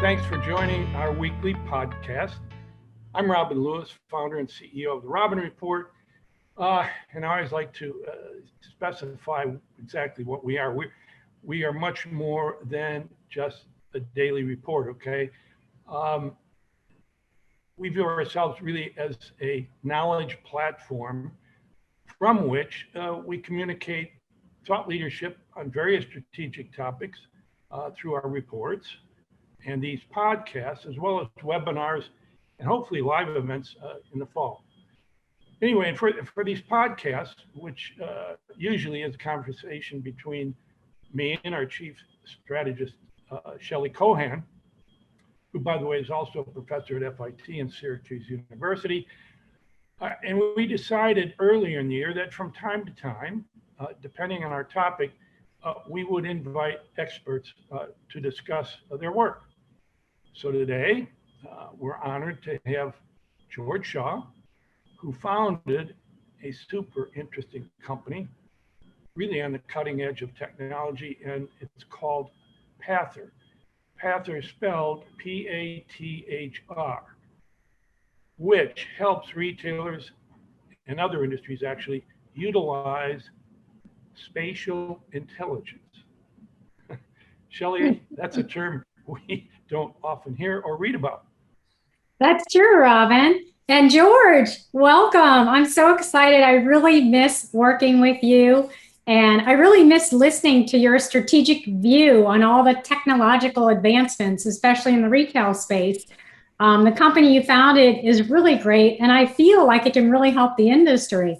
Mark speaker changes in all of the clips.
Speaker 1: Thanks for joining our weekly podcast. I'm Robin Lewis, founder and CEO of the Robin Report. And I always like to specify exactly what we are. We are much more than just a daily report, okay? We view ourselves really as a knowledge platform from which we communicate thought leadership on various strategic topics through our reports and these podcasts, as well as webinars and hopefully live events in the fall. Anyway, and for these podcasts, which usually is a conversation between me and our chief strategist, Shelley Cohan, who, by the way, is also a professor at FIT and Syracuse University. And we decided earlier in the year that from time to time, depending on our topic, we would invite experts to discuss their work. So today, we're honored to have George Shaw, who founded a super interesting company, really on the cutting edge of technology, and it's called Pathr. Pathr is spelled P-A-T-H-R, which helps retailers and other industries actually utilize spatial intelligence. Shelley, that's a term we don't often hear or read about.
Speaker 2: That's true, Robin. And George, welcome. I'm so excited. I really miss working with you. And I really miss listening to your strategic view on all the technological advancements, especially in the retail space. The company you founded is really great, and I feel like it can really help the industry.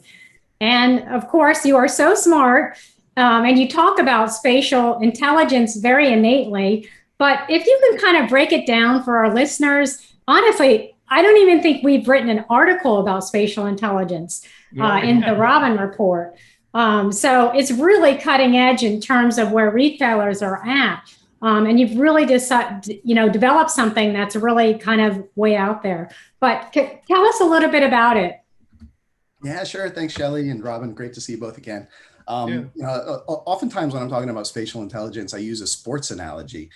Speaker 2: And of course, you are so smart, and you talk about spatial intelligence very innately. But if you can kind of break it down for our listeners, honestly, I don't even think we've written an article about spatial intelligence in the Robin Report. So it's really cutting edge in terms of where retailers are at. And you've really developed something that's really kind of way out there. But tell us a little bit about it.
Speaker 3: Yeah, sure. Thanks, Shelley and Robin. Great to see you both again. Oftentimes when I'm talking about spatial intelligence, I use a sports analogy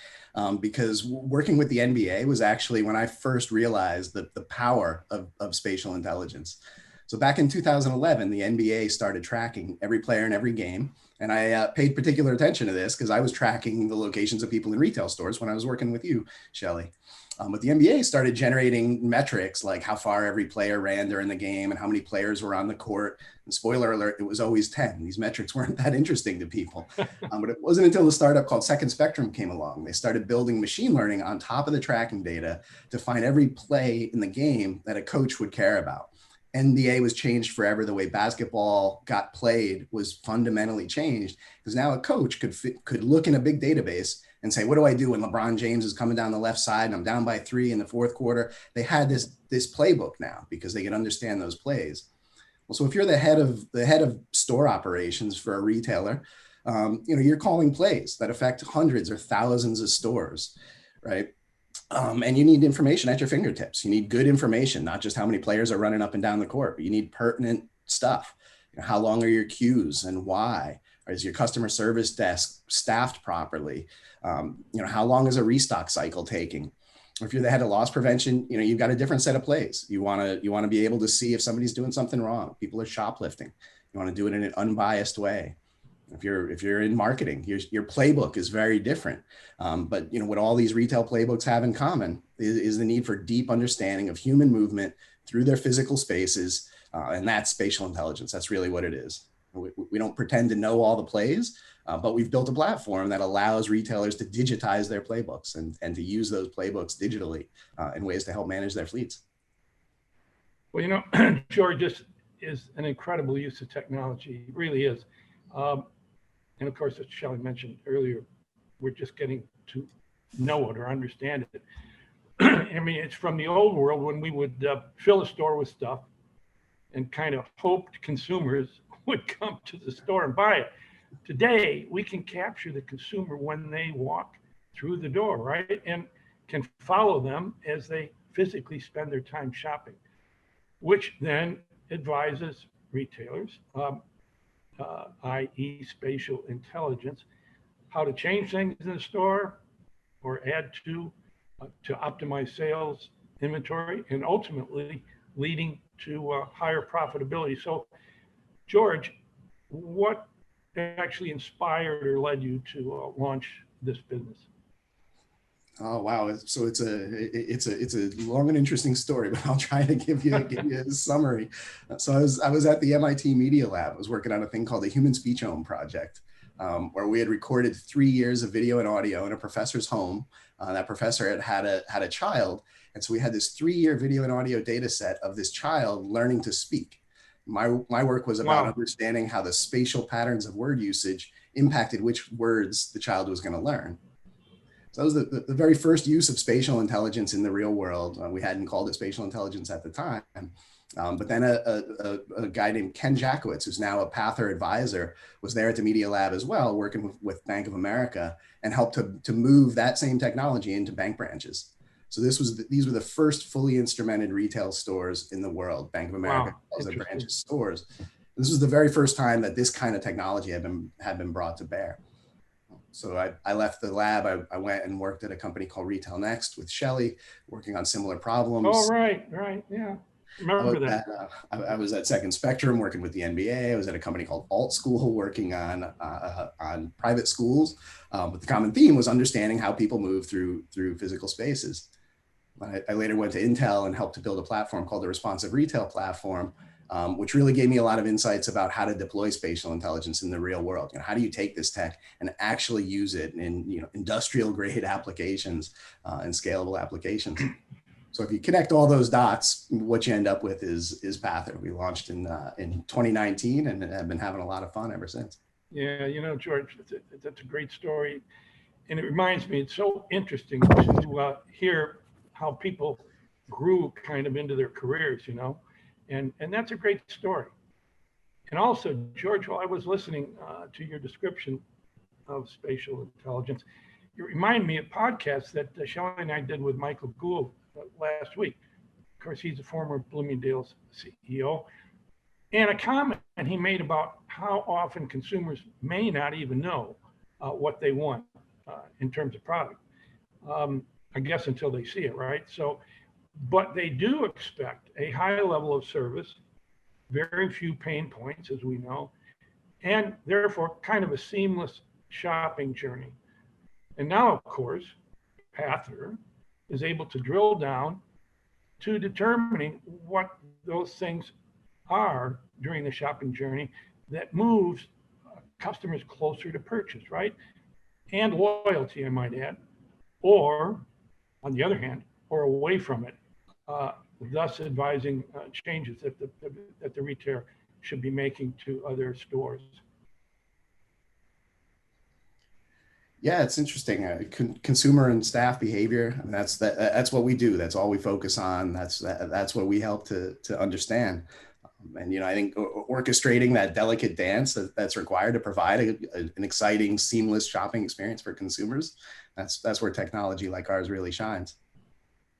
Speaker 3: because working with the NBA was actually when I first realized the power of spatial intelligence. So back in 2011, the NBA started tracking every player in every game. And I paid particular attention to this because I was tracking the locations of people in retail stores when I was working with you, Shelley. But the NBA started generating metrics like how far every player ran during the game and how many players were on the court. And spoiler alert, it was always 10. These metrics weren't that interesting to people. But it wasn't until a startup called Second Spectrum came along. They started building machine learning on top of the tracking data to find every play in the game that a coach would care about. NBA was changed forever. The way basketball got played was fundamentally changed because now a coach could look in a big database and say, what do I do when LeBron James is coming down the left side and I'm down by 3 in the fourth quarter? They had this playbook now because they could understand those plays. Well, so if you're the head of store operations for a retailer, you're calling plays that affect hundreds or thousands of stores, right? And you need information at your fingertips. You need good information, not just how many players are running up and down the court, but you need pertinent stuff. How long are your queues and why? Or is your customer service desk staffed properly? How long is a restock cycle taking? Or if you're the head of loss prevention, you've got a different set of plays. You want to be able to see if somebody's doing something wrong. People are shoplifting. You want to do it in an unbiased way. If you're in marketing, your playbook is very different. But what all these retail playbooks have in common is the need for deep understanding of human movement through their physical spaces. And that's spatial intelligence. That's really what it is. We don't pretend to know all the plays, but we've built a platform that allows retailers to digitize their playbooks and to use those playbooks digitally in ways to help manage their fleets.
Speaker 1: Well, George, this is an incredible use of technology. It really is. And of course, as Shelley mentioned earlier, we're just getting to know it or understand it. I mean, it's from the old world when we would fill a store with stuff and kind of hoped consumers would come to the store and buy it. Today, we can capture the consumer when they walk through the door, right? And can follow them as they physically spend their time shopping, which then advises retailers, i.e. spatial intelligence, how to change things in the store or add to to optimize sales, inventory, and ultimately leading to higher profitability. So, George, what actually inspired or led you to launch this business?
Speaker 3: Oh wow! So it's a long and interesting story, but I'll try to give you a summary. So I was at the MIT Media Lab. I was working on a thing called the Human Speechome Project, where we had recorded 3 years of video and audio in a professor's home. That professor had a child, and so we had this 3-year video and audio data set of this child learning to speak. My work was about understanding how the spatial patterns of word usage impacted which words the child was going to learn. So that was the very first use of spatial intelligence in the real world. We hadn't called it spatial intelligence at the time. But then a guy named Ken Jackowitz, who's now a Pathr advisor, was there at the Media Lab as well, working with Bank of America, and helped to move that same technology into bank branches. So these were the first fully instrumented retail stores in the world. Bank of America calls their branches stores. This was the very first time that this kind of technology had been brought to bear. So I left the lab. I went and worked at a company called Retail Next with Shelley, working on similar problems.
Speaker 1: Oh, right, yeah. Remember that.
Speaker 3: I was at Second Spectrum working with the NBA. I was at a company called Alt School working on private schools. But the common theme was understanding how people move through physical spaces. I later went to Intel and helped to build a platform called the Responsive Retail Platform, which really gave me a lot of insights about how to deploy spatial intelligence in the real world. How do you take this tech and actually use it in industrial grade applications and scalable applications? So if you connect all those dots, what you end up with is Pathr. We launched in 2019 and have been having a lot of fun ever since.
Speaker 1: Yeah, George, that's a great story. And it reminds me, it's so interesting to hear how people grew kind of into their careers, and that's a great story. And also, George, while I was listening to your description of spatial intelligence, you remind me of podcasts that Shelley and I did with Michael Gould last week. Of course, he's a former Bloomingdale's CEO. And a comment he made about how often consumers may not even know what they want in terms of product. I guess until they see it, right? So, but they do expect a high level of service, very few pain points, as we know, and therefore kind of a seamless shopping journey. And now, of course, Pathr is able to drill down to determining what those things are during the shopping journey that moves customers closer to purchase, right? And loyalty, I might add, or on the other hand, or away from it, thus advising changes that the retailer should be making to other stores.
Speaker 3: Yeah, it's interesting. Consumer and staff behavior. And that's what we do. That's all we focus on. That's what we help to understand. And I think orchestrating that delicate dance that's required to provide an exciting, seamless shopping experience for consumers. That's where technology like ours really shines.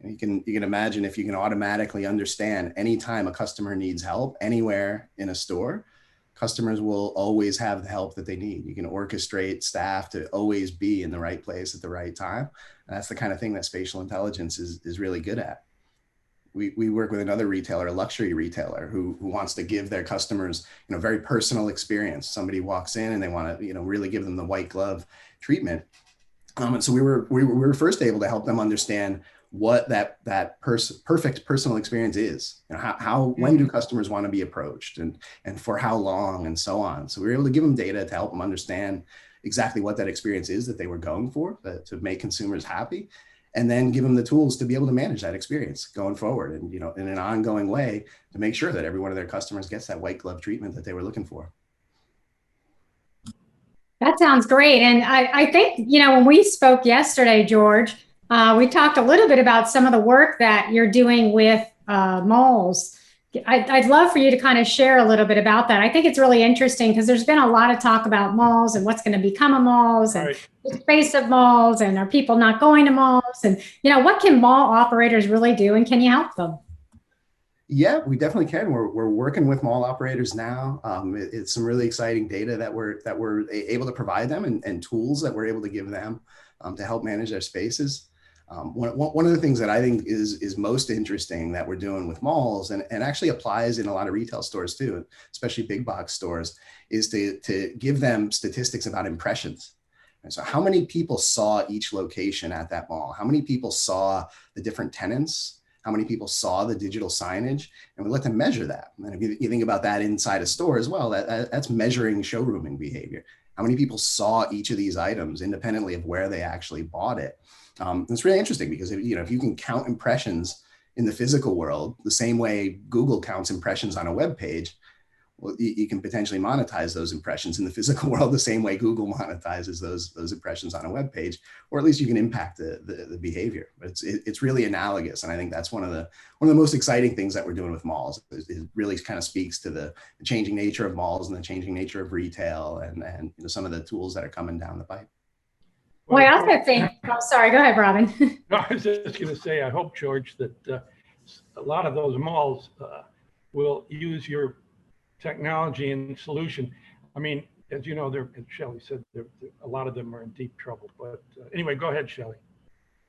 Speaker 3: And you can imagine if you can automatically understand anytime a customer needs help anywhere in a store, customers will always have the help that they need. You can orchestrate staff to always be in the right place at the right time. And that's the kind of thing that spatial intelligence is really good at. We work with another retailer, a luxury retailer, who wants to give their customers, very personal experience. Somebody walks in and they want to, really give them the white glove treatment. And so we were first able to help them understand what that perfect personal experience is. When do customers want to be approached, and for how long, and so on. So we were able to give them data to help them understand exactly what that experience is that they were going for to make consumers happy, and then give them the tools to be able to manage that experience going forward, and in an ongoing way to make sure that every one of their customers gets that white glove treatment that they were looking for.
Speaker 2: That sounds great. And I think, when we spoke yesterday, George, we talked a little bit about some of the work that you're doing with malls. I'd love for you to kind of share a little bit about that. I think it's really interesting because there's been a lot of talk about malls and what's going to become of malls and the space of malls, and are people not going to malls, and what can mall operators really do, and can you help them?
Speaker 3: Yeah, we definitely can. We're working with mall operators now. It's some really exciting data that we're able to provide them, and tools that we're able to give them to help manage their spaces. One of the things that I think is most interesting that we're doing with malls and actually applies in a lot of retail stores too, especially big box stores, is to give them statistics about impressions. And so how many people saw each location at that mall? How many people saw the different tenants? How many people saw the digital signage? And we let them measure that. And if you think about that inside a store as well, that's measuring showrooming behavior. How many people saw each of these items independently of where they actually bought it? It's really interesting because if you can count impressions in the physical world the same way Google counts impressions on a web page, well, you can potentially monetize those impressions in the physical world the same way Google monetizes those impressions on a web page, or at least you can impact the behavior. But it's really analogous, and I think that's one of the most exciting things that we're doing with malls. It really kind of speaks to the changing nature of malls and the changing nature of retail, and some of the tools that are coming down the pipe.
Speaker 2: Well, I also think, oh, sorry, go ahead, Robin.
Speaker 1: No, I was just going to say, I hope, George, that a lot of those malls will use your technology and solution. I mean, as you know, as Shelley said, a lot of them are in deep trouble. But anyway, go ahead, Shelley.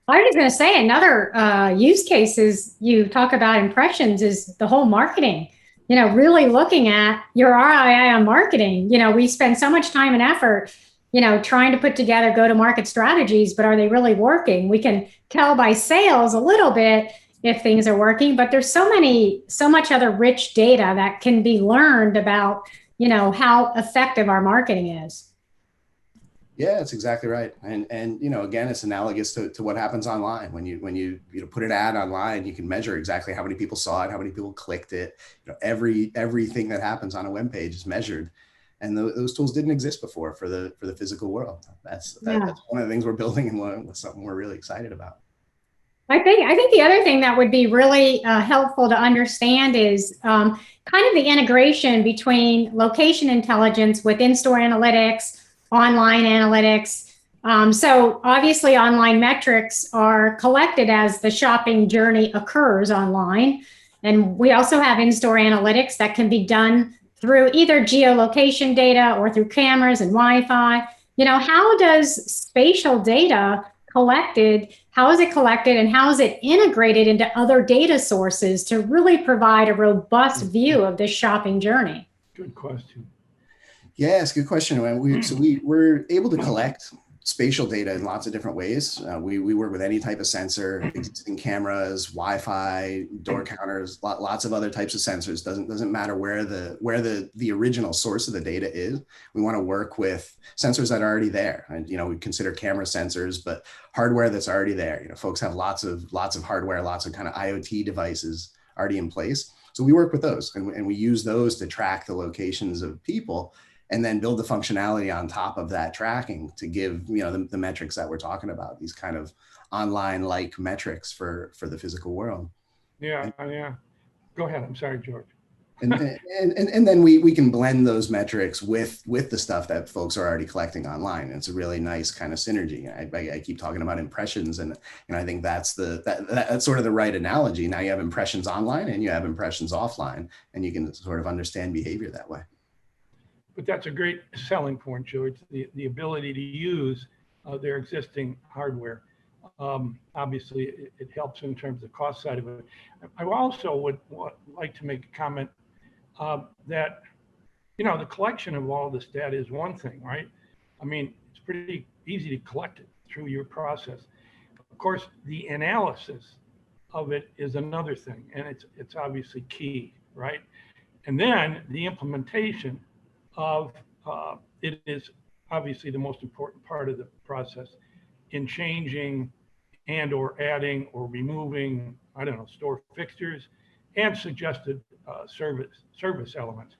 Speaker 2: I was just going to say another use case is you talk about impressions is the whole marketing, really looking at your ROI on marketing. We spend so much time and effort trying to put together go-to-market strategies, but are they really working? We can tell by sales a little bit if things are working, but there's so much other rich data that can be learned about, how effective our marketing is.
Speaker 3: Yeah, that's exactly right. And again, it's analogous to what happens online. When you put an ad online, you can measure exactly how many people saw it, how many people clicked it. Everything that happens on a web page is measured. And those tools didn't exist before for the physical world. That's one of the things we're building, and something we're really excited about.
Speaker 2: I think the other thing that would be really helpful to understand is kind of the integration between location intelligence with in-store analytics, online analytics. So obviously online metrics are collected as the shopping journey occurs online. And we also have in-store analytics that can be done through either geolocation data or through cameras and Wi-Fi. How does spatial data collected, how is it collected and how is it integrated into other data sources to really provide a robust view of this shopping journey?
Speaker 1: Good question.
Speaker 3: Yes, good question. We're able to collect spatial data in lots of different ways. We work with any type of sensor, existing cameras, Wi-Fi, door counters, lots of other types of sensors. Doesn't matter where the original source of the data is. We want to work with sensors that are already there. And we consider camera sensors, but hardware that's already there. Folks have lots of hardware, lots of kind of IoT devices already in place. So we work with those, and we use those to track the locations of people, and then build the functionality on top of that tracking to give the metrics that we're talking about, these kind of online-like metrics for the physical world.
Speaker 1: Yeah. Go ahead. I'm sorry, George.
Speaker 3: And then we can blend those metrics with the stuff that folks are already collecting online. It's a really nice kind of synergy. I keep talking about impressions, and I think that's sort of the right analogy. Now you have impressions online and you have impressions offline, and you can sort of understand behavior that way.
Speaker 1: But that's a great selling point, George, the ability to use their existing hardware. Obviously, it helps in terms of the cost side of it. I also would like to make a comment that, the collection of all this data is one thing, right? I mean, it's pretty easy to collect it through your process. Of course, the analysis of it is another thing, and it's obviously key, right? And then the implementation of it is obviously the most important part of the process in changing and or adding or removing, store fixtures and suggested service elements.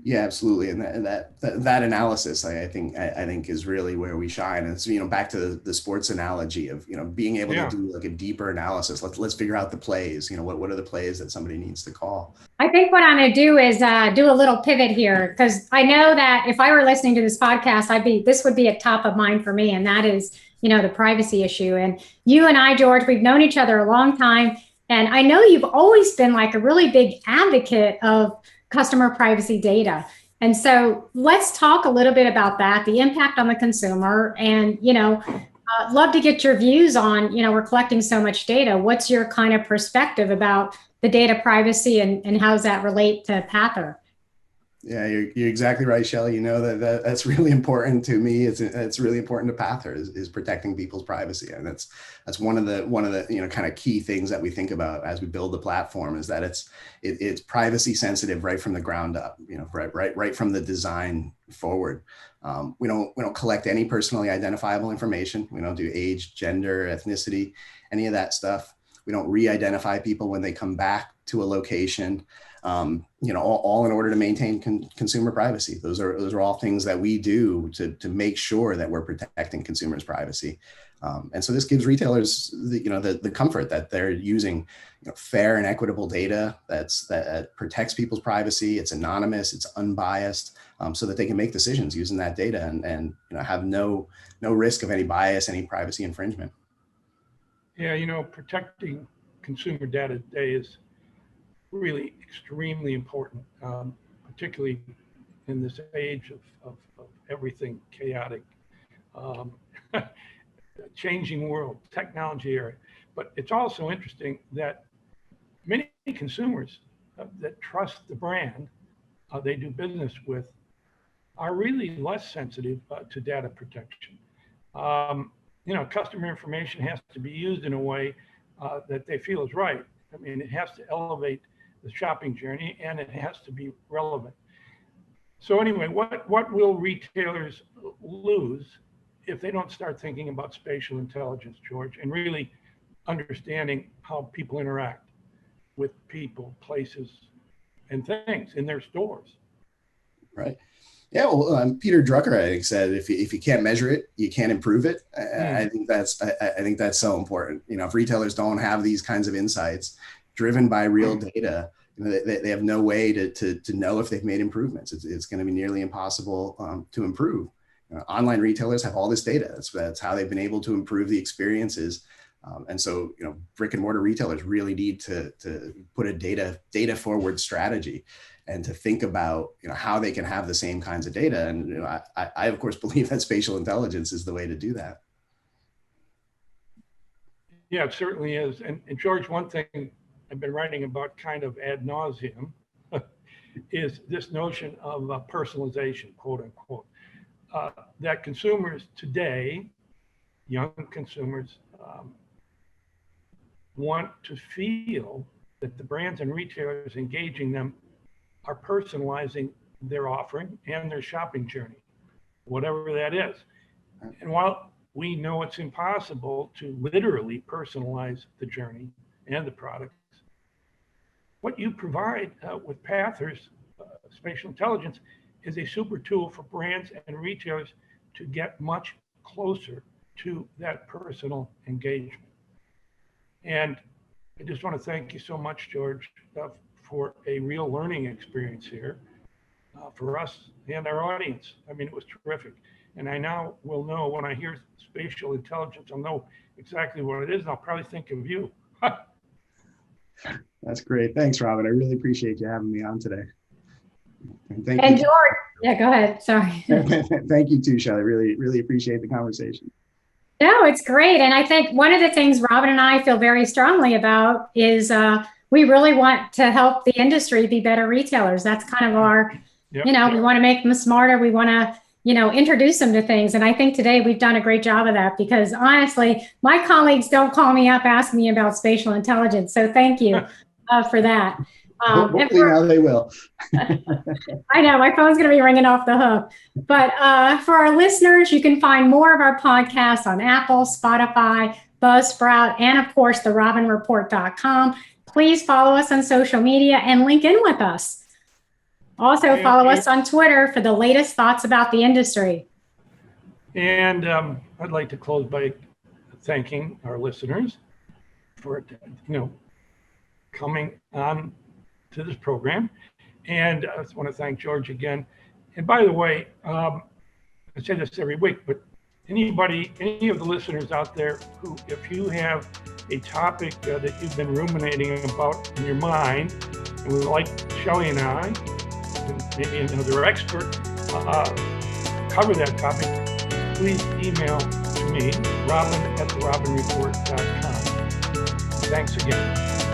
Speaker 3: Yeah, absolutely, and that analysis, I think is really where we shine. And it's back to the sports analogy of being able to do like a deeper analysis. Let's figure out the plays. What are the plays that somebody needs to call?
Speaker 2: I think what I'm going to do is do a little pivot here, because I know that if I were listening to this podcast, this would be at top of mind for me, and that is the privacy issue. And you and I, George, we've known each other a long time, and I know you've always been like a really big advocate of customer privacy data. And so let's talk a little bit about that, the impact on the consumer, and Love to get your views on, we're collecting so much data. What's your kind of perspective about the data privacy and how does that relate to Pathr?
Speaker 3: Yeah, you're exactly right, Shelley. You know that's really important to me. It's really important to Pathr is protecting people's privacy, and that's one of the kind of key things that we think about as we build the platform is that it's privacy sensitive right from the ground up. Right from the design forward. We don't collect any personally identifiable information. We don't do age, gender, ethnicity, any of that stuff. We don't re-identify people when they come back to a location. All in order to maintain consumer privacy. Those are all things that we do to make sure that we're protecting consumers' privacy. And so this gives retailers the comfort that they're using fair and equitable data that protects people's privacy. It's anonymous, it's unbiased, so that they can make decisions using that data and have no risk of any bias, any privacy infringement.
Speaker 1: Yeah, protecting consumer data today is really extremely important, particularly in this age of everything chaotic, changing world, technology era. But it's also interesting that many consumers that trust the brand they do business with are really less sensitive to data protection. Customer information has to be used in a way that they feel is right. I mean, it has to elevate the shopping journey, and it has to be relevant. So anyway, what will retailers lose if they don't start thinking about spatial intelligence, George, and really understanding how people interact with people, places, and things in their stores?
Speaker 3: Right. Yeah. Well, Peter Drucker, I think, said if you can't measure it, you can't improve it. I think that's so important. If retailers don't have these kinds of insights driven by real data, they have no way to know if they've made improvements. It's going to be nearly impossible to improve. Online retailers have all this data. That's how they've been able to improve the experiences. And so, brick and mortar retailers really need to put a data forward strategy and to think about, how they can have the same kinds of data. And, I of course believe that spatial intelligence is the way to do that.
Speaker 1: Yeah, it certainly is. And George, one thing I've been writing about kind of ad nauseum is this notion of personalization, quote unquote, that consumers today, young consumers, want to feel that the brands and retailers engaging them are personalizing their offering and their shopping journey, whatever that is. And while we know it's impossible to literally personalize the journey and the products, what you provide with Pathr's spatial intelligence is a super tool for brands and retailers to get much closer to that personal engagement. And I just want to thank you so much, George, for a real learning experience here for us and our audience. I mean, it was terrific. And I now will know when I hear spatial intelligence, I'll know exactly what it is, and I'll probably think of you.
Speaker 3: That's great. Thanks, Robin. I really appreciate you having me on today.
Speaker 2: And George, yeah, go ahead. Sorry.
Speaker 3: Thank you too, Shelley. Really appreciate the conversation.
Speaker 2: No, it's great. And I think one of the things Robin and I feel very strongly about is we really want to help the industry be better retailers. That's kind of our, we want to make them smarter. We want to, introduce them to things. And I think today we've done a great job of that because honestly, my colleagues don't call me up asking me about spatial intelligence. So thank you for that.
Speaker 3: Hopefully now they will.
Speaker 2: I know my phone's going to be ringing off the hook. But for our listeners, you can find more of our podcasts on Apple, Spotify, Buzzsprout, and of course, the robinreport.com. Please follow us on social media and link in with us. Also follow us on Twitter for the latest thoughts about the industry.
Speaker 1: And I'd like to close by thanking our listeners for, coming on to this program. And I just want to thank George again. And by the way, I say this every week, but any of the listeners out there who, if you have a topic that you've been ruminating about in your mind, and would like Shelley and I, and maybe another expert, cover that topic, please email to me, Robin at therobinreport.com. Thanks again.